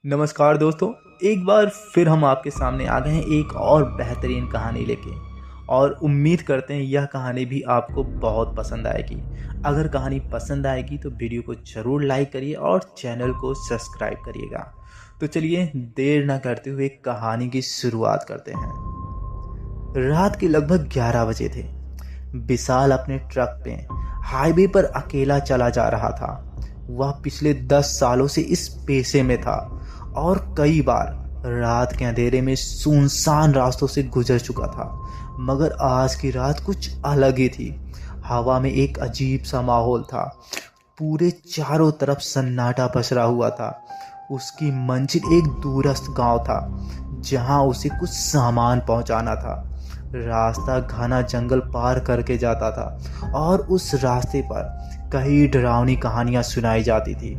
नमस्कार दोस्तों। एक बार फिर हम आपके सामने आ गए हैं एक और बेहतरीन कहानी लेके। और उम्मीद करते हैं यह कहानी भी आपको बहुत पसंद आएगी। अगर कहानी पसंद आएगी तो वीडियो को ज़रूर लाइक करिए और चैनल को सब्सक्राइब करिएगा। तो चलिए देर ना करते हुए कहानी की शुरुआत करते हैं। रात के लगभग 11 बजे थे। विशाल अपने ट्रक पे हाईवे पर अकेला चला जा रहा था। वह पिछले 10 सालों से इस पेशे में था और कई बार रात के अंधेरे में सुनसान रास्तों से गुजर चुका था, मगर आज की रात कुछ अलग ही थी। हवा में एक अजीब सा माहौल था। पूरे चारों तरफ सन्नाटा पसरा हुआ था। उसकी मंजिल एक दूरस्थ गांव था जहां उसे कुछ सामान पहुंचाना था। रास्ता घना जंगल पार करके जाता था और उस रास्ते पर कई डरावनी कहानियां सुनाई जाती थी,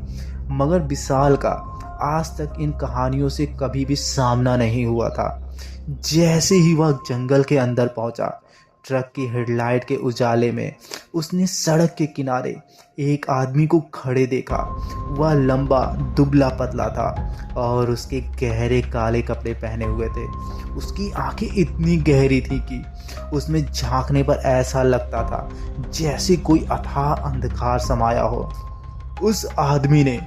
मगर विशाल का आज तक इन कहानियों से कभी भी सामना नहीं हुआ था। जैसे ही वह जंगल के अंदर पहुंचा, ट्रक की हेडलाइट के उजाले में उसने सड़क के किनारे एक आदमी को खड़े देखा। वह लंबा दुबला पतला था और उसके गहरे काले कपड़े पहने हुए थे। उसकी आंखें इतनी गहरी थी कि उसमें झांकने पर ऐसा लगता था जैसे कोई अथाह अंधकार समाया हो। उस आदमी ने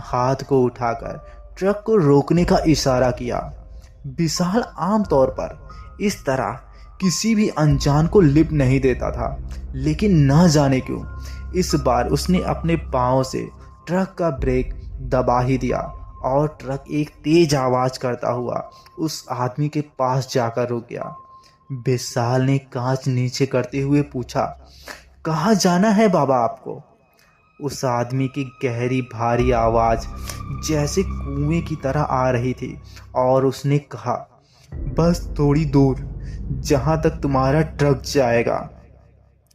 हाथ को उठाकर ट्रक को रोकने का इशारा किया। विशाल आमतौर पर इस तरह किसी भी अनजान को लिफ्ट नहीं देता था, लेकिन न जाने क्यों इस बार उसने अपने पांव से ट्रक का ब्रेक दबा ही दिया और ट्रक एक तेज आवाज करता हुआ उस आदमी के पास जाकर रुक गया। विशाल ने कांच नीचे करते हुए पूछा, कहाँ जाना है बाबा आपको? उस आदमी की गहरी भारी आवाज जैसे कुएं की तरह आ रही थी और उसने कहा, बस थोड़ी दूर, जहां तक तुम्हारा ट्रक जाएगा।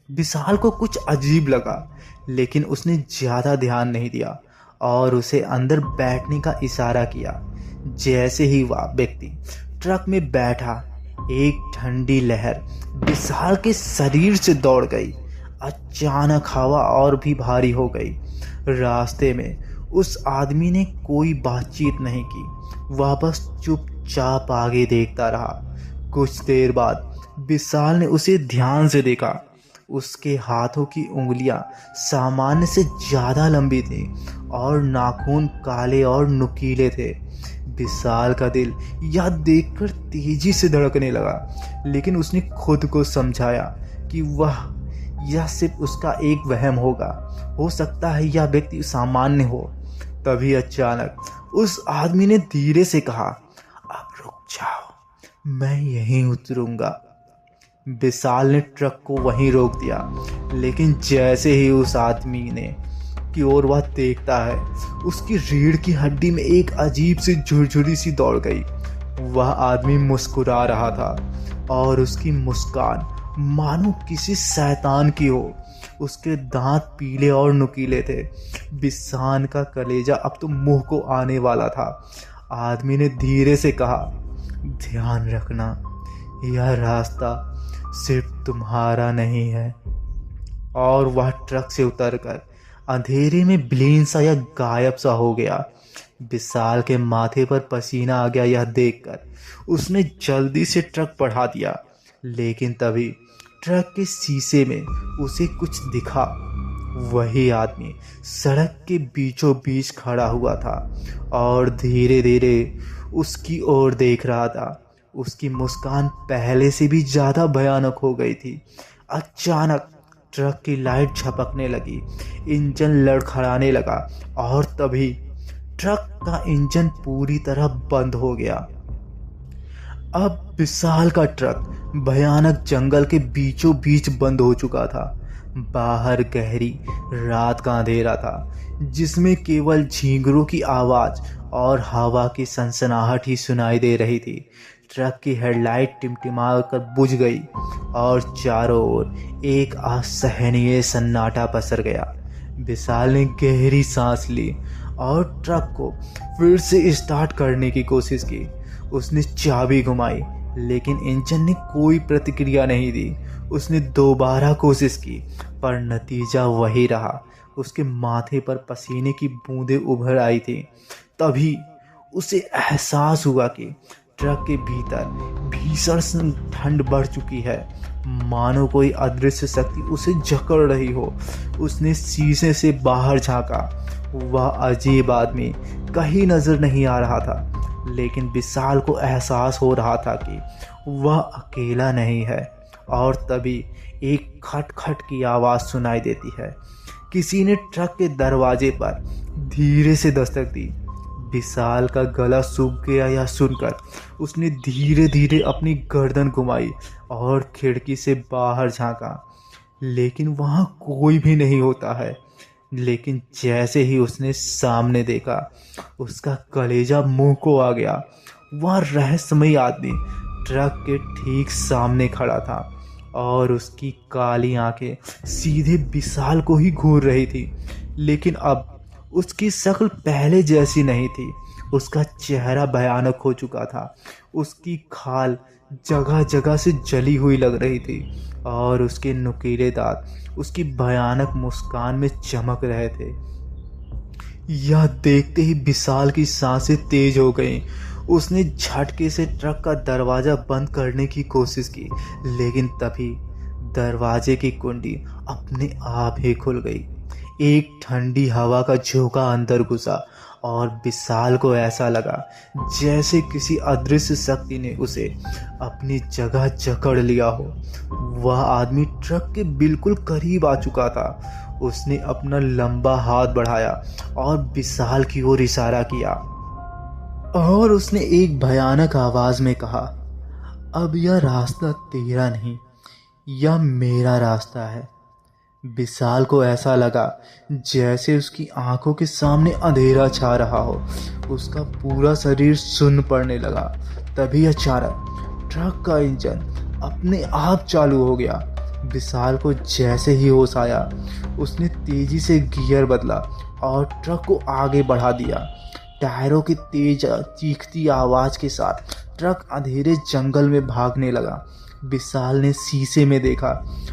विशाल को कुछ अजीब लगा, लेकिन उसने ज्यादा ध्यान नहीं दिया और उसे अंदर बैठने का इशारा किया। जैसे ही वह व्यक्ति ट्रक में बैठा, एक ठंडी लहर विशाल के शरीर से दौड़ गई। अचानक हवा और भी भारी हो गई। रास्ते में उस आदमी ने कोई बातचीत नहीं की। वह बस चुपचाप आगे देखता रहा। कुछ देर बाद विशाल ने उसे ध्यान से देखा। उसके हाथों की उंगलियां सामान्य से ज्यादा लंबी थी और नाखून काले और नुकीले थे। विशाल का दिल यह देखकर तेजी से धड़कने लगा, लेकिन उसने खुद को समझाया कि यह सिर्फ उसका एक वहम होगा। हो सकता है यह व्यक्ति सामान्य हो। तभी अचानक उस आदमी ने धीरे से कहा, अब रुक जाओ, मैं यहीं उतरूंगा। विशाल ने ट्रक को वहीं रोक दिया, लेकिन जैसे ही उस आदमी ने की ओर वह देखता है, उसकी रीढ़ की हड्डी में एक अजीब सी झुरझुरी सी दौड़ गई। वह आदमी मुस्कुरा रहा था और उसकी मुस्कान मानो किसी शैतान की हो। उसके दांत पीले और नुकीले थे। विशाल का कलेजा अब तो मुंह को आने वाला था। आदमी ने धीरे से कहा, ध्यान रखना, यह रास्ता सिर्फ तुम्हारा नहीं है। और वह ट्रक से उतरकर अंधेरे में विलीन सा या गायब सा हो गया। विशाल के माथे पर पसीना आ गया। यह देखकर उसने जल्दी से ट्रक बढ़ा दिया, लेकिन तभी ट्रक के शीशे में उसे कुछ दिखा। वही आदमी सड़क के बीचों बीच खड़ा हुआ था और धीरे धीरे उसकी ओर देख रहा था। उसकी मुस्कान पहले से भी ज्यादा भयानक हो गई थी। अचानक ट्रक की लाइट झपकने लगी, इंजन लड़खड़ाने लगा और तभी ट्रक का इंजन पूरी तरह बंद हो गया। अब विशाल का ट्रक भयानक जंगल के बीचों बीच बंद हो चुका था। बाहर गहरी रात का अंधेरा था, जिसमें केवल झींगरों की आवाज और हवा की सनसनाहट ही सुनाई दे रही थी। ट्रक की हेडलाइट टिमटिमा कर बुझ गई और चारों ओर एक असहनीय सन्नाटा पसर गया। विशाल ने गहरी सांस ली और ट्रक को फिर से स्टार्ट करने की कोशिश की। उसने चाबी घुमाई, लेकिन इंजन ने कोई प्रतिक्रिया नहीं दी। उसने दोबारा कोशिश की, पर नतीजा वही रहा। उसके माथे पर पसीने की बूंदें उभर आई थी। तभी उसे एहसास हुआ कि ट्रक के भीतर भीषण ठंड बढ़ चुकी है, मानो कोई अदृश्य शक्ति उसे जकड़ रही हो। उसने शीशे से बाहर झांका। वह अजीब आदमी कहीं नजर नहीं आ रहा था, लेकिन विशाल को एहसास हो रहा था कि वह अकेला नहीं है। और तभी एक खट खट की आवाज़ सुनाई देती है। किसी ने ट्रक के दरवाजे पर धीरे से दस्तक दी। विशाल का गला सूख गया यह सुनकर उसने धीरे धीरे अपनी गर्दन घुमाई और खिड़की से बाहर झांका, लेकिन वहाँ कोई भी नहीं होता है। लेकिन जैसे ही उसने सामने देखा, उसका कलेजा मुंह को आ गया। वह रहस्यमयी आदमी ट्रक के ठीक सामने खड़ा था और उसकी काली आंखें सीधे विशाल को ही घूर रही थी। लेकिन अब उसकी शक्ल पहले जैसी नहीं थी। उसका चेहरा भयानक हो चुका था। उसकी खाल जगह जगह से जली हुई लग रही थी और उसके नुकीले दांत उसकी भयानक मुस्कान में चमक रहे थे। यह देखते ही विशाल की सांसें तेज हो गईं। उसने झटके से ट्रक का दरवाजा बंद करने की कोशिश की, लेकिन तभी दरवाजे की कुंडी अपने आप ही खुल गई। एक ठंडी हवा का झोंका अंदर घुसा और विशाल को ऐसा लगा जैसे किसी अदृश्य शक्ति ने उसे अपनी जगह जकड़ लिया हो। वह आदमी ट्रक के बिल्कुल करीब आ चुका था। उसने अपना लंबा हाथ बढ़ाया और विशाल की ओर इशारा किया और उसने एक भयानक आवाज में कहा, अब यह रास्ता तेरा नहीं, यह मेरा रास्ता है। विशाल को ऐसा लगा जैसे उसकी आंखों के सामने अंधेरा छा रहा हो। उसका पूरा शरीर सुन्न पड़ने लगा। तभी अचानक ट्रक का इंजन अपने आप चालू हो गया। विशाल को जैसे ही होश आया, उसने तेजी से गियर बदला और ट्रक को आगे बढ़ा दिया। टायरों की तेज चीखती आवाज के साथ ट्रक अंधेरे जंगल में भागने लगा। विशाल ने शीशे में देखा,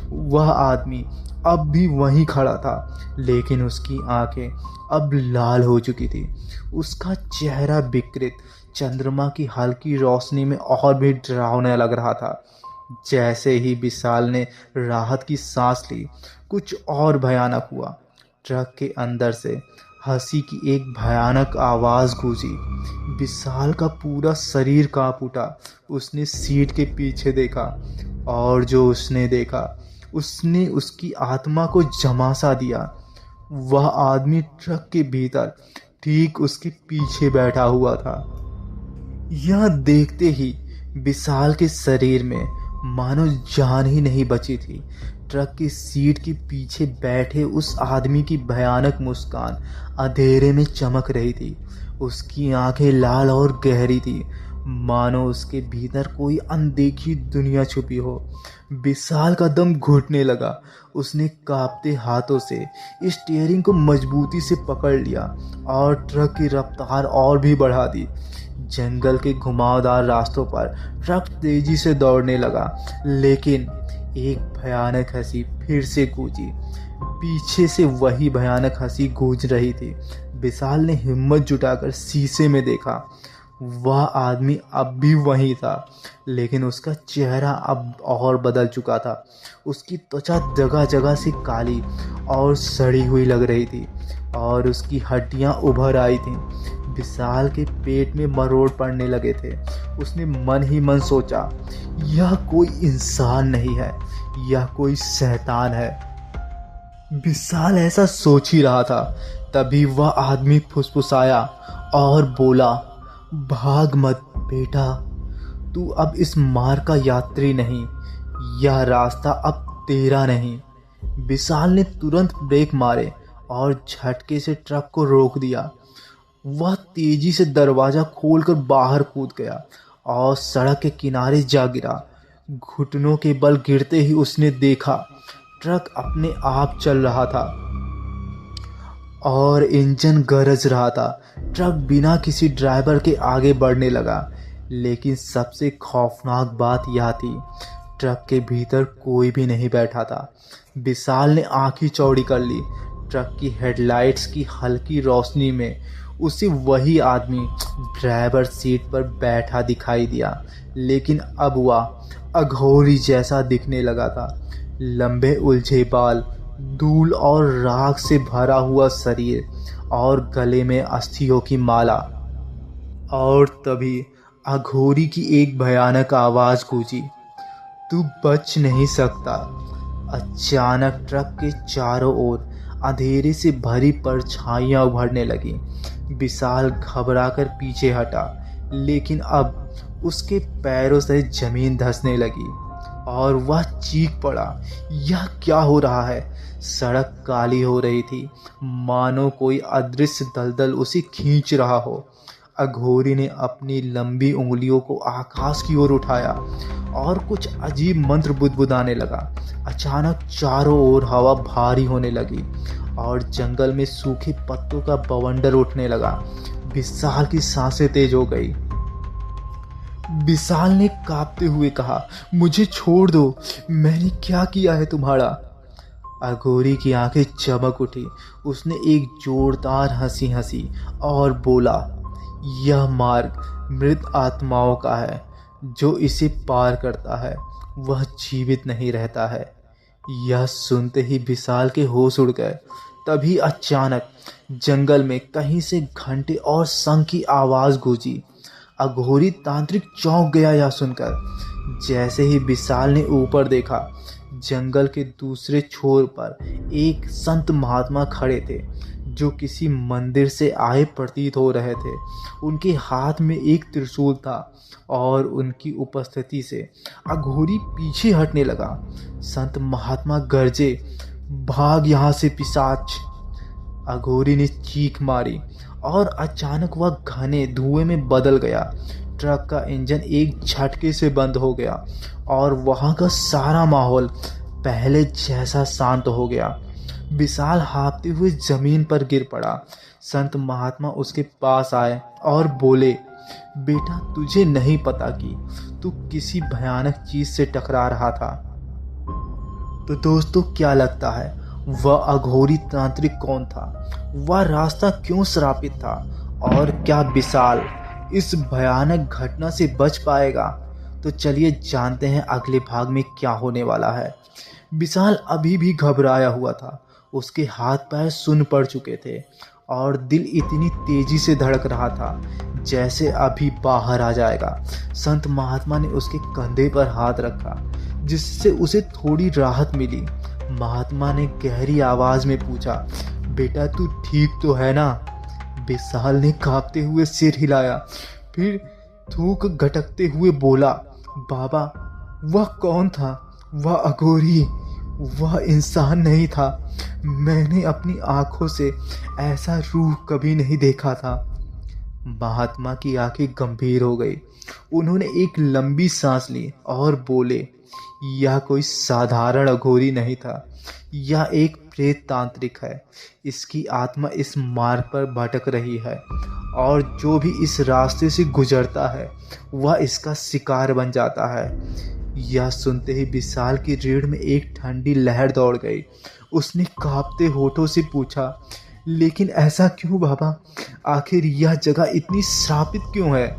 वह आदमी अब भी वहीं खड़ा था, लेकिन उसकी आंखें अब लाल हो चुकी थी। उसका चेहरा विकृत चंद्रमा की हल्की रोशनी में और भी डरावना लग रहा था। जैसे ही विशाल ने राहत की सांस ली, कुछ और भयानक हुआ। ट्रक के अंदर से हंसी की एक भयानक आवाज गूंजी। विशाल का पूरा शरीर कांप उठा। उसने सीट के पीछे देखा और जो उसने देखा उसने उसकी आत्मा को झमासा दिया। वह आदमी ट्रक के भीतर ठीक उसके पीछे बैठा हुआ था। यह देखते ही विशाल के शरीर में मानो जान ही नहीं बची थी। ट्रक की सीट के पीछे बैठे उस आदमी की भयानक मुस्कान अंधेरे में चमक रही थी। उसकी आंखें लाल और गहरी थी, मानो उसके भीतर कोई अनदेखी दुनिया छुपी हो। विशाल का दम घुटने लगा। उसने कांपते हाथों से स्टीयरिंग को मजबूती से पकड़ लिया और ट्रक की रफ्तार और भी बढ़ा दी। जंगल के घुमावदार रास्तों पर ट्रक तेजी से दौड़ने लगा, लेकिन एक भयानक हंसी फिर से गूंजी। पीछे से वही भयानक हंसी गूंज रही थी। विशाल ने हिम्मत जुटाकर शीशे में देखा। वह आदमी अब भी वही था, लेकिन उसका चेहरा अब और बदल चुका था। उसकी त्वचा जगह जगह से काली और सड़ी हुई लग रही थी और उसकी हड्डियां उभर आई थीं। विशाल के पेट में मरोड़ पड़ने लगे थे। उसने मन ही मन सोचा, यह कोई इंसान नहीं है, यह कोई शैतान है। विशाल ऐसा सोच ही रहा था, तभी वह आदमी फुसफुसाया और बोला, भाग मत बेटा, तू अब इस मार्ग का यात्री नहीं, यह रास्ता अब तेरा नहीं। विशाल ने तुरंत ब्रेक मारे और झटके से ट्रक को रोक दिया। वह तेजी से दरवाजा खोलकर बाहर कूद गया और सड़क के किनारे जा गिरा। घुटनों के बल गिरते ही उसने देखा ट्रक अपने आप चल रहा था और इंजन गरज रहा था। ट्रक बिना किसी ड्राइवर के आगे बढ़ने लगा, लेकिन सबसे खौफनाक बात यह थी, ट्रक के भीतर कोई भी नहीं बैठा था। विशाल ने आंखें चौड़ी कर ली। ट्रक की हेडलाइट्स की हल्की रोशनी में उसे वही आदमी ड्राइवर सीट पर बैठा दिखाई दिया, लेकिन अब वह अघोरी जैसा दिखने लगा था। लंबे उलझे बाल, धूल और राख से भरा हुआ शरीर और गले में अस्थियों की माला। और तभी अघोरी की एक भयानक आवाज गूंजी, तू बच नहीं सकता। अचानक ट्रक के चारों ओर अंधेरे से भरी परछाइयां उभरने लगी। विशाल घबराकर पीछे हटा, लेकिन अब उसके पैरों से जमीन धंसने लगी और वह चीख पड़ा, यह क्या हो रहा है। सड़क काली हो रही थी, मानो कोई अदृश्य दलदल उसे खींच रहा हो। अघोरी ने अपनी लंबी उंगलियों को आकाश की ओर उठाया और कुछ अजीब मंत्र बुदबुदाने लगा। अचानक चारों ओर हवा भारी होने लगी और जंगल में सूखे पत्तों का बवंडर उठने लगा। विशाल की सांसें तेज हो गई। विशाल ने कांपते हुए कहा, मुझे छोड़ दो, मैंने क्या किया है तुम्हारा। अघोरी की आंखें चमक उठी। उसने एक जोरदार हंसी हंसी और बोला, यह मार्ग मृत आत्माओं का है। जो इसे पार करता है वह जीवित नहीं रहता है। यह सुनते ही विशाल के होश उड़ गए। तभी अचानक जंगल में कहीं से घंटे और शंख की आवाज गूंजी। अघोरी तांत्रिक चौंक गया यह सुनकर। जैसे ही विशाल ने ऊपर देखा, जंगल के दूसरे छोर पर एक संत महात्मा खड़े थे जो किसी मंदिर से आए प्रतीत हो रहे थे। उनके हाथ में एक त्रिशूल था और उनकी उपस्थिति से अघोरी पीछे हटने लगा। संत महात्मा गरजे, भाग यहाँ से पिशाच। अघोरी ने चीख मारी और अचानक वह घने धुएं में बदल गया। ट्रक का इंजन एक झटके से बंद हो गया और वहां का सारा माहौल पहले जैसा शांत हो गया। विशाल हाँफते हुए जमीन पर गिर पड़ा। संत महात्मा उसके पास आए और बोले, बेटा, तुझे नहीं पता कि तू किसी भयानक चीज से टकरा रहा था। तो दोस्तों, क्या लगता है वह अघोरी तांत्रिक कौन था? वह रास्ता क्यों श्रापित था? और क्या विशाल इस भयानक घटना से बच पाएगा? तो चलिए जानते हैं अगले भाग में क्या होने वाला है। विशाल अभी भी घबराया हुआ था। उसके हाथ पैर सुन्न पड़ चुके थे और दिल इतनी तेजी से धड़क रहा था जैसे अभी बाहर आ जाएगा। संत महात्मा ने उसके कंधे पर हाथ रखा, जिससे उसे थोड़ी राहत मिली। महात्मा ने गहरी आवाज में पूछा, बेटा, तू ठीक तो है ना? विशाल ने कांपते हुए सिर हिलाया, फिर थूक घटकते हुए बोला, बाबा, वह कौन था? वह अघोरी, वह इंसान नहीं था। मैंने अपनी आंखों से ऐसा रूह कभी नहीं देखा था। महात्मा की आंखें गंभीर हो गई। उन्होंने एक लंबी सांस ली और बोले, यह कोई साधारण अघोरी नहीं था, यह एक प्रेत तांत्रिक है। इसकी आत्मा इस मार्ग पर भटक रही है और जो भी इस रास्ते से गुजरता है वह इसका शिकार बन जाता है। यह सुनते ही विशाल की रीढ़ में एक ठंडी लहर दौड़ गई। उसने कांपते होठों से पूछा, लेकिन ऐसा क्यों बाबा? आखिर यह जगह इतनी श्रापित क्यों है?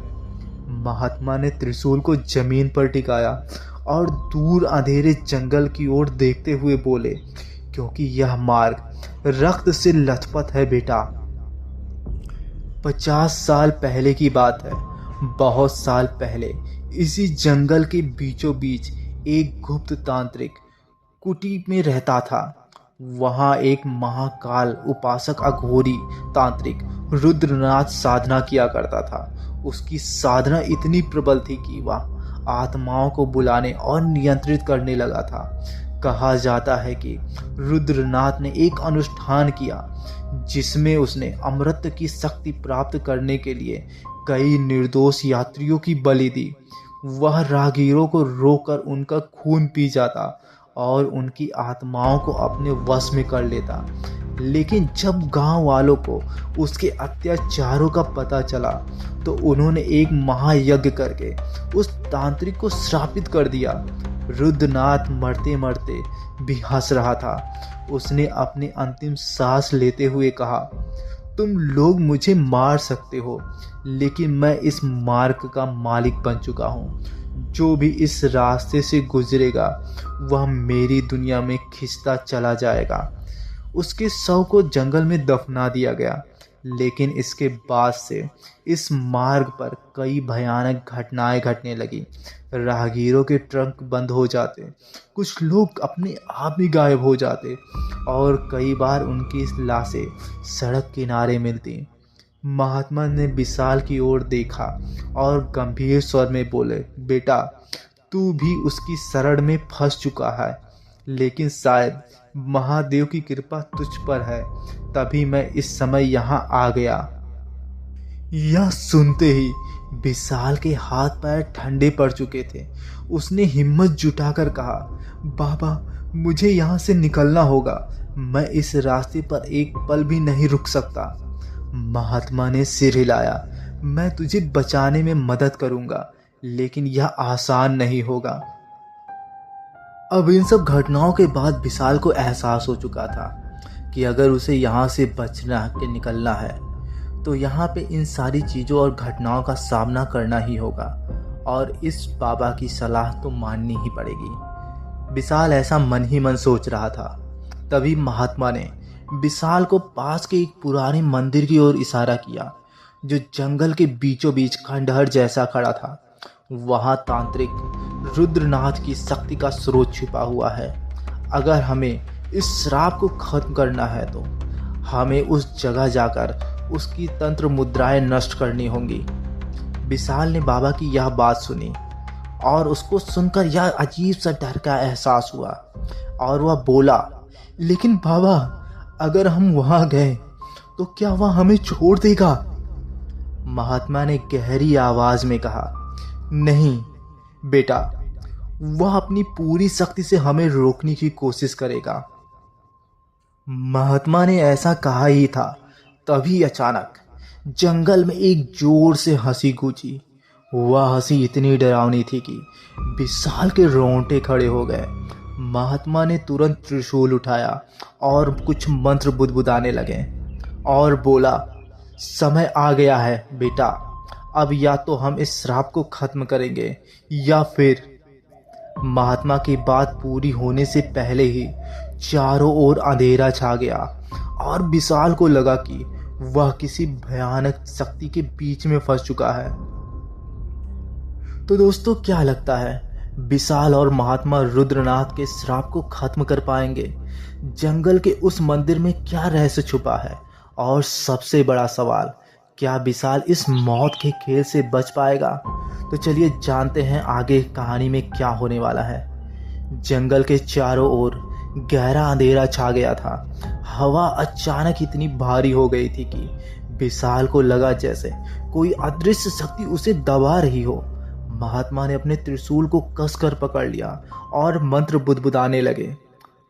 महात्मा ने त्रिशूल को जमीन पर टिकाया और दूर अंधेरे जंगल की ओर देखते हुए बोले, क्योंकि यह मार्ग रक्त से लथपथ है बेटा। 50 साल पहले की बात है। बहुत साल पहले इसी जंगल के बीचों बीच एक गुप्त तांत्रिक कुटी में रहता था। वहां एक महाकाल उपासक अघोरी तांत्रिक रुद्रनाथ साधना किया करता था। उसकी साधना इतनी प्रबल थी कि वह आत्माओं को बुलाने और नियंत्रित करने लगा था। कहा जाता है कि रुद्रनाथ ने एक अनुष्ठान किया जिसमें उसने अमृत की शक्ति प्राप्त करने के लिए कई निर्दोष यात्रियों की बलि दी। वह राहगीरों को रोककर उनका खून पी जाता और उनकी आत्माओं को अपने वश में कर लेता। लेकिन जब गांव वालों को उसके अत्याचारों का पता चला तो उन्होंने एक महायज्ञ करके उस तांत्रिक को श्रापित कर दिया। रुद्रनाथ मरते मरते भी हंस रहा था। उसने अपनी अंतिम सांस लेते हुए कहा, तुम लोग मुझे मार सकते हो, लेकिन मैं इस मार्ग का मालिक बन चुका हूँ। जो भी इस रास्ते से गुजरेगा वह मेरी दुनिया में खिंचता चला जाएगा। उसके शव को जंगल में दफना दिया गया, लेकिन इसके बाद से इस मार्ग पर कई भयानक घटनाएं घटने लगी। राहगीरों के ट्रक बंद हो जाते, कुछ लोग अपने आप ही गायब हो जाते और कई बार उनकी लाशें सड़क किनारे मिलती। महात्मा ने विशाल की ओर देखा और गंभीर स्वर में बोले, बेटा, तू भी उसकी शरण में फंस चुका है, लेकिन शायद महादेव की कृपा तुझ पर है, तभी मैं इस समय यहाँ आ गया। यह सुनते ही विशाल के हाथ पैर ठंडे पड़ चुके थे। उसने हिम्मत जुटाकर कहा, बाबा, मुझे यहाँ से निकलना होगा। मैं इस रास्ते पर एक पल भी नहीं रुक सकता। महात्मा ने सिर हिलाया, मैं तुझे बचाने में मदद करूंगा, लेकिन यह आसान नहीं होगा। अब इन सब घटनाओं के बाद विशाल को एहसास हो चुका था कि अगर उसे यहाँ से बचना के निकलना है तो यहाँ पे इन सारी चीज़ों और घटनाओं का सामना करना ही होगा और इस बाबा की सलाह तो माननी ही पड़ेगी। विशाल ऐसा मन ही मन सोच रहा था। तभी महात्मा ने विशाल को पास के एक पुराने मंदिर की ओर इशारा किया, जो जंगल के बीचों बीच खंडहर जैसा खड़ा था। वहाँ तांत्रिक रुद्रनाथ की शक्ति का स्रोत छिपा हुआ है। अगर हमें इस श्राप को खत्म करना है तो हमें उस जगह जाकर उसकी तंत्र मुद्राएं नष्ट करनी होंगी। विशाल ने बाबा की यह बात सुनी और उसको सुनकर यह अजीब सा डर का एहसास हुआ और वह बोला, लेकिन बाबा, अगर हम वहां गए तो क्या वह हमें छोड़ देगा? महात्मा ने गहरी आवाज में कहा, नहीं बेटा, वह अपनी पूरी शक्ति से हमें रोकने की कोशिश करेगा। महात्मा ने ऐसा कहा ही था, तभी अचानक जंगल में एक जोर से हंसी गूंजी। वह हंसी इतनी डरावनी थी कि विशाल के रोंगटे खड़े हो गए। महात्मा ने तुरंत त्रिशूल उठाया और कुछ मंत्र बुदबुदाने लगे और बोला, समय आ गया है बेटा, अब या तो हम इस श्राप को खत्म करेंगे या फिर। महात्मा की बात पूरी होने से पहले ही चारों ओर अंधेरा छा गया और विशाल को लगा कि वह किसी भयानक शक्ति के बीच में फंस चुका है। तो दोस्तों, क्या लगता है, विशाल और महात्मा रुद्रनाथ के श्राप को खत्म कर पाएंगे? जंगल के उस मंदिर में क्या रहस्य छुपा है? और सबसे बड़ा सवाल, क्या विशाल इस मौत के खेल से बच पाएगा? तो चलिए जानते हैं आगे कहानी में क्या होने वाला है। जंगल के चारों ओर गहरा अंधेरा छा गया था। हवा अचानक इतनी भारी हो गई थी कि विशाल को लगा जैसे कोई अदृश्य शक्ति उसे दबा रही हो। महात्मा ने अपने त्रिशूल को कसकर पकड़ लिया और मंत्र बुदबुदाने लगे।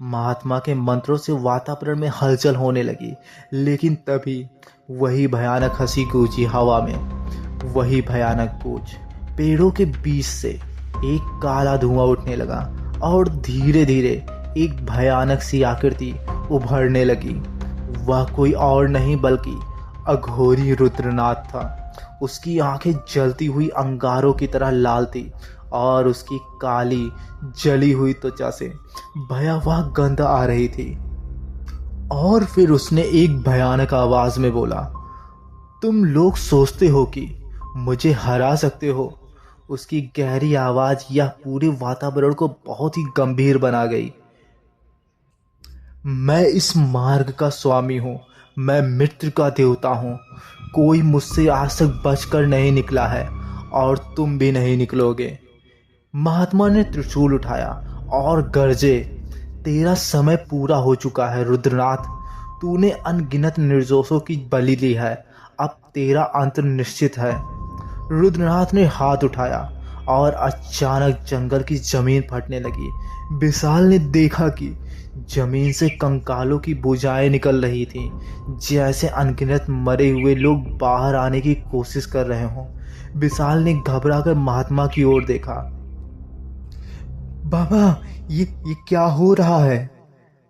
महात्मा के मंत्रों से वातावरण में हलचल होने लगी, लेकिन तभी वही भयानक हंसी गूंजी हवा में। वही भयानक गूंज, पेड़ों के बीच से एक काला धुआं उठने लगा और धीरे धीरे एक भयानक सी आकृति उभरने लगी। वह कोई और नहीं बल्कि अघोरी रुद्रनाथ था। उसकी आंखें जलती हुई अंगारों की तरह लाल थी और उसकी काली जली हुई त्वचा से भयावह गंध आ रही थी। और फिर उसने एक भयानक आवाज में बोला, तुम लोग सोचते हो कि मुझे हरा सकते हो? उसकी गहरी आवाज यह पूरे वातावरण को बहुत ही गंभीर बना गई। मैं इस मार्ग का स्वामी हूँ, मैं मृत्यु का देवता हूँ। कोई मुझसे आज तक बचकर नहीं निकला है और तुम भी नहीं निकलोगे। महात्मा ने त्रिशूल उठाया और गरजे, तेरा समय पूरा हो चुका है रुद्रनाथ। तूने अनगिनत निर्दोषों की बलि ली है, अब तेरा अंत निश्चित है। रुद्रनाथ ने हाथ उठाया और अचानक जंगल की जमीन फटने लगी। विशाल ने देखा कि जमीन से कंकालों की भुजाएं निकल रही थीं, जैसे अनगिनत मरे हुए लोग बाहर आने की कोशिश कर रहे हों। विशाल ने घबराकर महात्मा की ओर देखा। बाबा, ये क्या हो रहा है?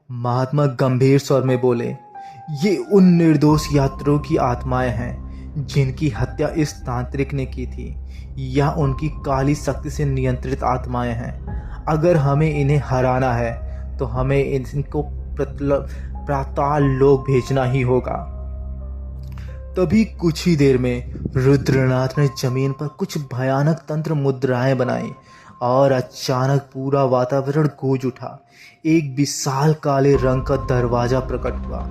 महात्मा गंभीर स्वर में बोले, ये उन निर्दोष यात्रियों की आत्माएं हैं जिनकी हत्या इस तांत्रिक ने की थी, या उनकी काली शक्ति से नियंत्रित आत्माएं हैं। अगर हमें इन्हें हराना है तो हमें इनको पाताल लोक भेजना ही होगा। तभी कुछ ही देर में रुद्रनाथ ने जमीन पर कुछ भयानक तंत्र मुद्राएं बनाई और अचानक पूरा वातावरण गूंज उठा। एक विशाल काले रंग का दरवाजा प्रकट हुआ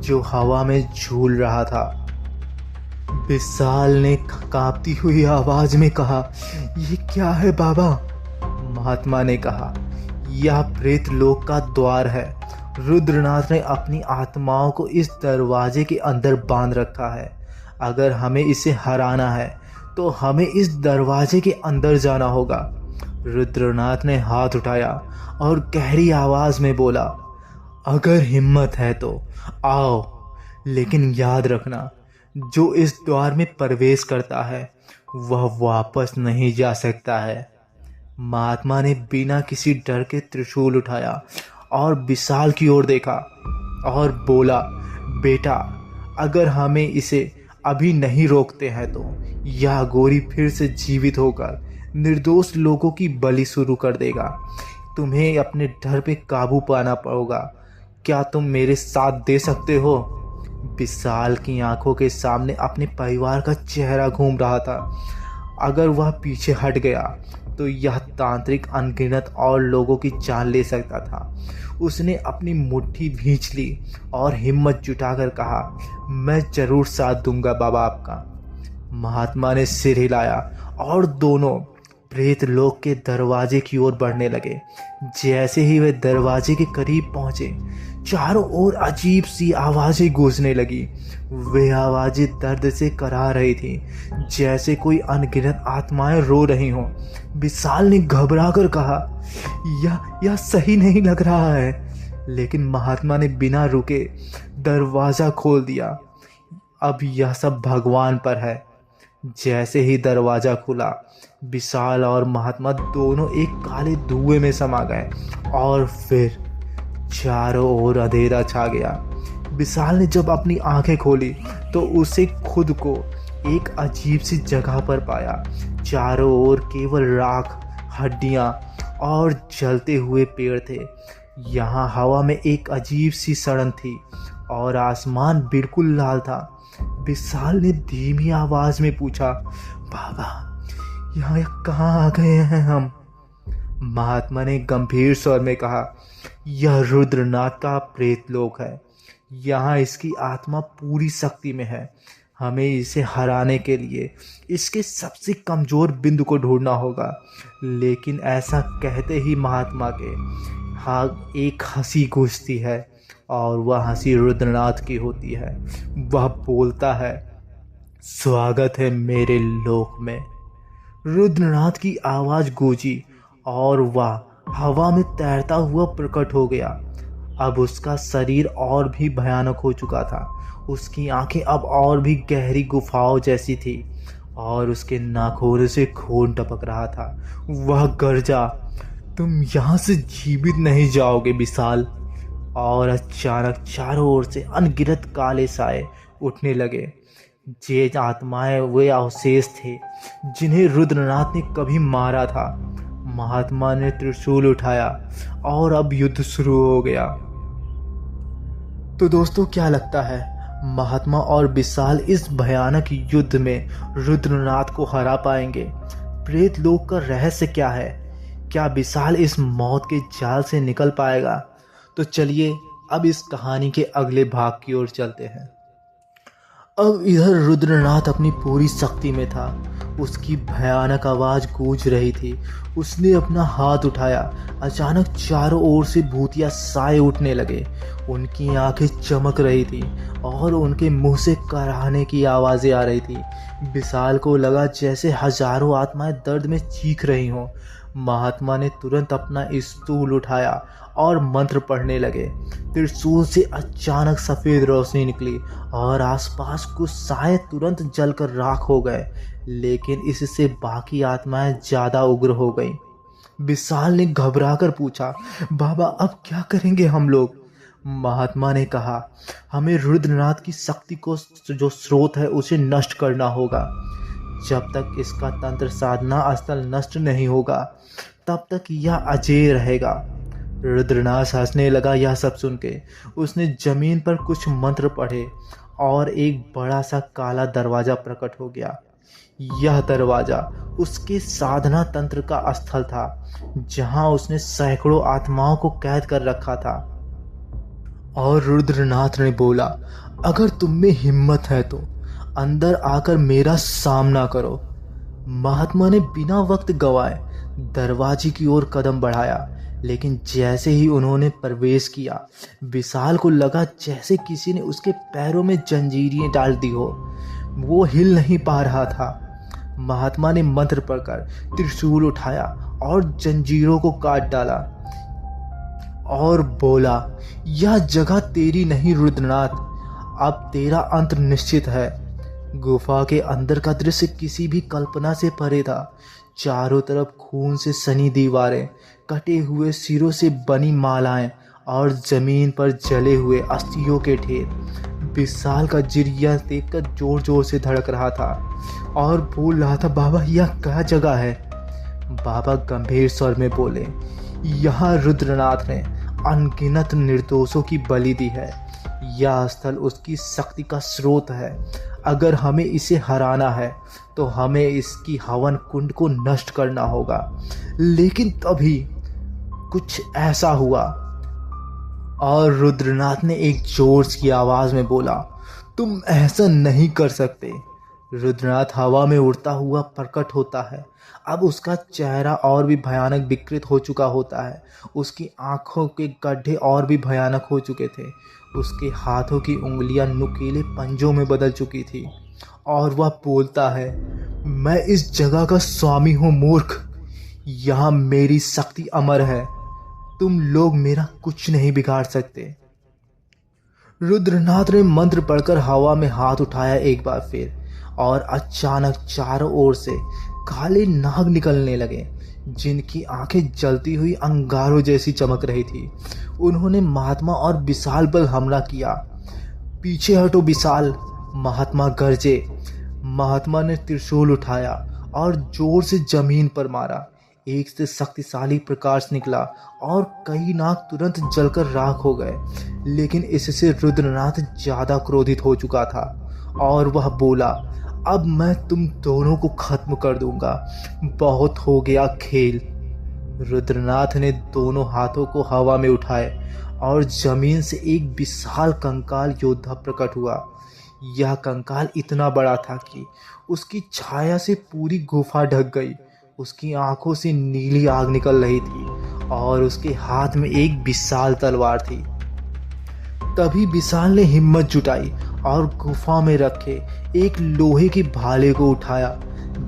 जो हवा में झूल रहा था। विशाल ने कांपती हुई आवाज में कहा, ये क्या है बाबा? महात्मा ने कहा, यह प्रेत लोक का द्वार है। रुद्रनाथ ने अपनी आत्माओं को इस दरवाजे के अंदर बांध रखा है। अगर हमें इसे हराना है तो हमें इस दरवाजे के अंदर जाना होगा। रुद्रनाथ ने हाथ उठाया और गहरी आवाज में बोला, अगर हिम्मत है तो आओ, लेकिन याद रखना, जो इस द्वार में प्रवेश करता है वह वापस नहीं जा सकता है। महात्मा ने बिना किसी डर के त्रिशूल उठाया और विशाल की ओर देखा और बोला, बेटा, अगर हमें इसे अभी नहीं रोकते हैं तो यह गोरी फिर से जीवित होकर निर्दोष लोगों की बलि शुरू कर देगा। तुम्हें अपने डर पे काबू पाना पड़ेगा। क्या तुम मेरे साथ दे सकते हो? विशाल की आंखों के सामने अपने परिवार का चेहरा घूम रहा था। अगर वह पीछे हट गया तो यह तांत्रिक अनगिनत और लोगों की जान ले सकता था। उसने अपनी मुट्ठी भींच ली और हिम्मत जुटाकर कहा, मैं जरूर साथ दूंगा बाबा आपका। महात्मा ने सिर हिलाया और दोनों प्रेत लोक के दरवाजे की ओर बढ़ने लगे। जैसे ही वे दरवाजे के करीब पहुंचे, चारों ओर अजीब सी आवाजें गूंजने लगी। वे आवाजें दर्द से कराह रही थी, जैसे कोई अनगिनत आत्माएं रो रही हों। विशाल ने घबराकर कहा, यह सही नहीं लग रहा है। लेकिन महात्मा ने बिना रुके दरवाजा खोल दिया। अब यह सब भगवान पर है। जैसे ही दरवाजा खुला, विशाल और महात्मा दोनों एक काले धुएं में समा गए और फिर चारों ओर अंधेरा छा गया। विशाल ने जब अपनी आंखें खोली तो उसे खुद को एक अजीब सी जगह पर पाया। चारों ओर केवल राख, हड्डियां और जलते हुए पेड़ थे। यहाँ हवा में एक अजीब सी सड़न थी और आसमान बिल्कुल लाल था। विशाल ने धीमी आवाज में पूछा, बाबा, यहाँ कहाँ आ गए हैं हम? महात्मा ने गंभीर स्वर में कहा, यह रुद्रनाथ का प्रेत लोक है। यहाँ इसकी आत्मा पूरी शक्ति में है। हमें इसे हराने के लिए इसके सबसे कमजोर बिंदु को ढूंढना होगा। लेकिन ऐसा कहते ही महात्मा के हाँ एक हंसी गूंजती है और वह हंसी रुद्रनाथ की होती है। वह बोलता है, स्वागत है मेरे लोक में। रुद्रनाथ की आवाज गूंजी और वह हवा में तैरता हुआ प्रकट हो गया। अब उसका शरीर और भी भयानक हो चुका था। उसकी आंखें अब और भी गहरी गुफाओं जैसी थी और उसके नाखूनों से खून टपक रहा था। वह गरजा, तुम यहाँ से जीवित नहीं जाओगे विशाल। और अचानक चारों ओर से अनगिनत काले साए उठने लगे। जे आत्माएं वे अवशेष थे जिन्हें रुद्रनाथ ने कभी मारा था। महात्मा ने त्रिशूल उठाया और अब युद्ध शुरू हो गया। तो दोस्तों, क्या लगता है, महात्मा और विशाल इस भयानक युद्ध में रुद्रनाथ को हरा पाएंगे? प्रेत लोक का रहस्य क्या है? क्या विशाल इस मौत के जाल से निकल पाएगा? तो चलिए अब इस कहानी के अगले भाग की ओर चलते हैं। अब इधर रुद्रनाथ अपनी पूरी शक्ति में था। उसकी भयानक आवाज गूंज रही थी। उसने अपना हाथ उठाया। अचानक चारों ओर से भूतिया साए उठने लगे। उनकी आंखें चमक रही थी और उनके मुंह से कराहने की आवाजें आ रही थी। विशाल को लगा जैसे हजारों आत्माएं दर्द में चीख रही हों। महात्मा ने तुरंत अपना स्टूल उठाया और मंत्र पढ़ने लगे। त्रिशूल से अचानक सफ़ेद रोशनी निकली और आसपास कुछ साए तुरंत जलकर राख हो गए। लेकिन इससे बाकी आत्माएं ज़्यादा उग्र हो गईं। विशाल ने घबराकर पूछा, बाबा अब क्या करेंगे हम लोग? महात्मा ने कहा, हमें रुद्रनाथ की शक्ति को जो स्रोत है उसे नष्ट करना होगा। जब तक इसका तंत्र साधना स्थल नष्ट नहीं होगा तब तक यह अजेय रहेगा। रुद्रनाथ हंसने लगा। यह सब सुन के उसने जमीन पर कुछ मंत्र पढ़े और एक बड़ा सा काला दरवाजा प्रकट हो गया। यह दरवाजा उसके साधना तंत्र का स्थल था, जहां उसने सैकड़ों आत्माओं को कैद कर रखा था। और रुद्रनाथ ने बोला, अगर तुम में हिम्मत है तो अंदर आकर मेरा सामना करो। महात्मा ने बिना वक्त गवाए दरवाजे की ओर कदम बढ़ाया, लेकिन जैसे ही उन्होंने प्रवेश किया, विशाल को लगा जैसे किसी ने उसके पैरों में जंजीरें डाल दी हो। वो हिल नहीं पा रहा था। महात्मा ने मंत्र पढ़कर त्रिशूल उठाया और जंजीरों को काट डाला और बोला, यह जगह तेरी नहीं रुद्रनाथ, अब तेरा अंत निश्चित है। गुफा के अंदर का दृश्य किसी भी कल्पना से परे था। चारों तरफ खून से सनी दीवारें, कटे हुए सिरों से बनी मालाएं और जमीन पर जले हुए अस्थियों के ढेर। विशाल का जिरिया देखकर जोर जोर से धड़क रहा था और बोल रहा था, बाबा यह क्या जगह है? बाबा गंभीर स्वर में बोले, यहाँ रुद्रनाथ ने अनगिनत निर्दोषों की बलि दी है। यह स्थल उसकी शक्ति का स्रोत है। अगर हमें इसे हराना है तो हमें इसकी हवन कुंड को नष्ट करना होगा। लेकिन तभी कुछ ऐसा हुआ और रुद्रनाथ ने एक जोर की आवाज में बोला, तुम ऐसा नहीं कर सकते। रुद्रनाथ हवा में उड़ता हुआ प्रकट होता है। अब उसका चेहरा और भी भयानक विकृत हो चुका होता है। उसकी आंखों के गड्ढे और भी भयानक हो चुके थे। उसके हाथों की उंगलियां नुकीले पंजों में बदल चुकी थी और वह बोलता है, मैं इस जगह का स्वामी हूँ मूर्ख। यहाँ मेरी शक्ति अमर है। तुम लोग मेरा कुछ नहीं बिगाड़ सकते। रुद्रनाथ ने मंत्र पढ़कर हवा में हाथ उठाया एक बार फिर, और अचानक चारों ओर से काले नाग निकलने लगे, जिनकी आंखें जलती हुई अंगारों जैसी चमक रही थी। उन्होंने महात्मा और विशाल पर हमला किया। पीछे हटो विशाल, महात्मा गरजे। महात्मा ने त्रिशूल उठाया और जोर से जमीन पर मारा। एक से शक्तिशाली प्रकाश निकला और कई नाग तुरंत जलकर राख हो गए। लेकिन इससे रुद्रनाथ ज्यादा क्रोधित हो चुका था और वह बोला, अब मैं तुम दोनों को खत्म कर दूंगा। बहुत हो गया खेल। रुद्रनाथ ने दोनों हाथों को हवा में उठाए और जमीन से एक विशाल कंकाल योद्धा प्रकट हुआ। यह कंकाल इतना बड़ा था कि उसकी छाया से पूरी गुफा ढक गई। उसकी आंखों से नीली आग निकल रही थी और उसके हाथ में एक विशाल तलवार थी। तभी विशाल ने हिम्मत जुटाई और गुफा में रखे एक लोहे के भाले को उठाया।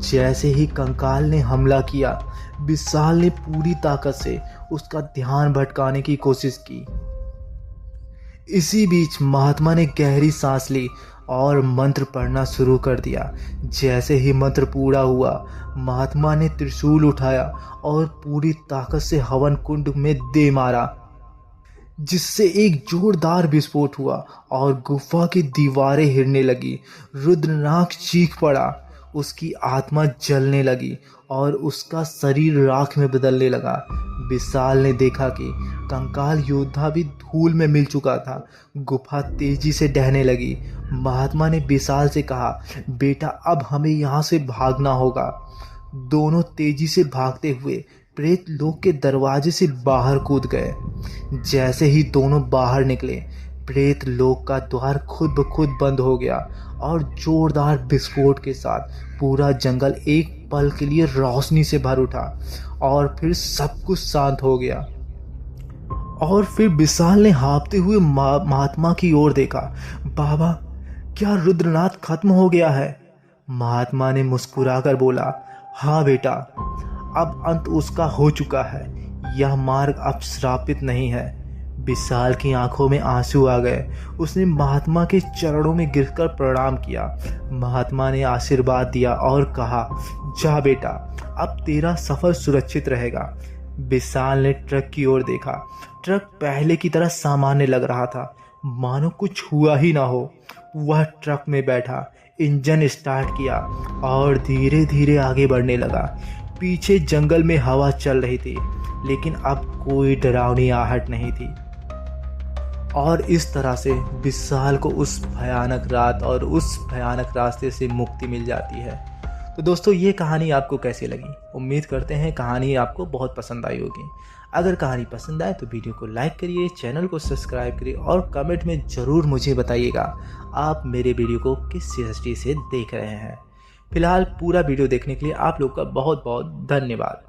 जैसे ही कंकाल ने हमला किया, विशाल ने पूरी ताकत से उसका ध्यान भटकाने की कोशिश की। इसी बीच महात्मा ने गहरी सांस ली और मंत्र पढ़ना शुरू कर दिया। जैसे ही मंत्र पूरा हुआ, महात्मा ने त्रिशूल उठाया और पूरी ताकत से हवन कुंड में दे मारा, जिससे एक जोरदार विस्फोट हुआ और गुफा की दीवारें हिलने लगी। रुद्रनाथ चीख पड़ा। उसकी आत्मा जलने लगी और उसका शरीर राख में बदलने लगा। विशाल ने देखा कि कंकाल योद्धा भी धूल में मिल चुका था। गुफा तेजी से ढहने लगी। महात्मा ने विशाल से कहा, बेटा अब हमें यहाँ से भागना होगा। दोनों तेजी से भागते हुए प्रेत लोक के दरवाजे से बाहर कूद गए। जैसे ही दोनों बाहर निकले, प्रेत लोक का द्वार खुद ब खुद बंद हो गया और जोरदार विस्फोट के साथ पूरा जंगल एक पल के लिए रोशनी से भर उठा और फिर सब कुछ शांत हो गया। और फिर विशाल ने हाँफते हुए महात्मा की ओर देखा। बाबा, क्या रुद्रनाथ खत्म हो गया है? महात्मा ने मुस्कुराकर बोला, हाँ बेटा, अब अंत उसका हो चुका है। यह मार्ग अब श्रापित नहीं है। विशाल की आंखों में आंसू आ गए। उसने महात्मा के चरणों में गिरकर प्रणाम किया। महात्मा ने आशीर्वाद दिया और कहा, जा बेटा, अब तेरा सफर सुरक्षित रहेगा। विशाल ने ट्रक की ओर देखा। ट्रक पहले की तरह सामान्य लग रहा था, मानो कुछ हुआ ही ना हो। वह ट्रक में बैठा, इंजन स्टार्ट किया और धीरे धीरे आगे बढ़ने लगा। पीछे जंगल में हवा चल रही थी, लेकिन अब कोई डरावनी आहट नहीं थी। और इस तरह से विशाल को उस भयानक रात और उस भयानक रास्ते से मुक्ति मिल जाती है। तो दोस्तों, ये कहानी आपको कैसी लगी? उम्मीद करते हैं कहानी आपको बहुत पसंद आई होगी। अगर कहानी पसंद आए तो वीडियो को लाइक करिए, चैनल को सब्सक्राइब करिए और कमेंट में ज़रूर मुझे बताइएगा आप मेरे वीडियो को किस दृष्टि से देख रहे हैं। फिलहाल पूरा वीडियो देखने के लिए आप लोग का बहुत बहुत धन्यवाद।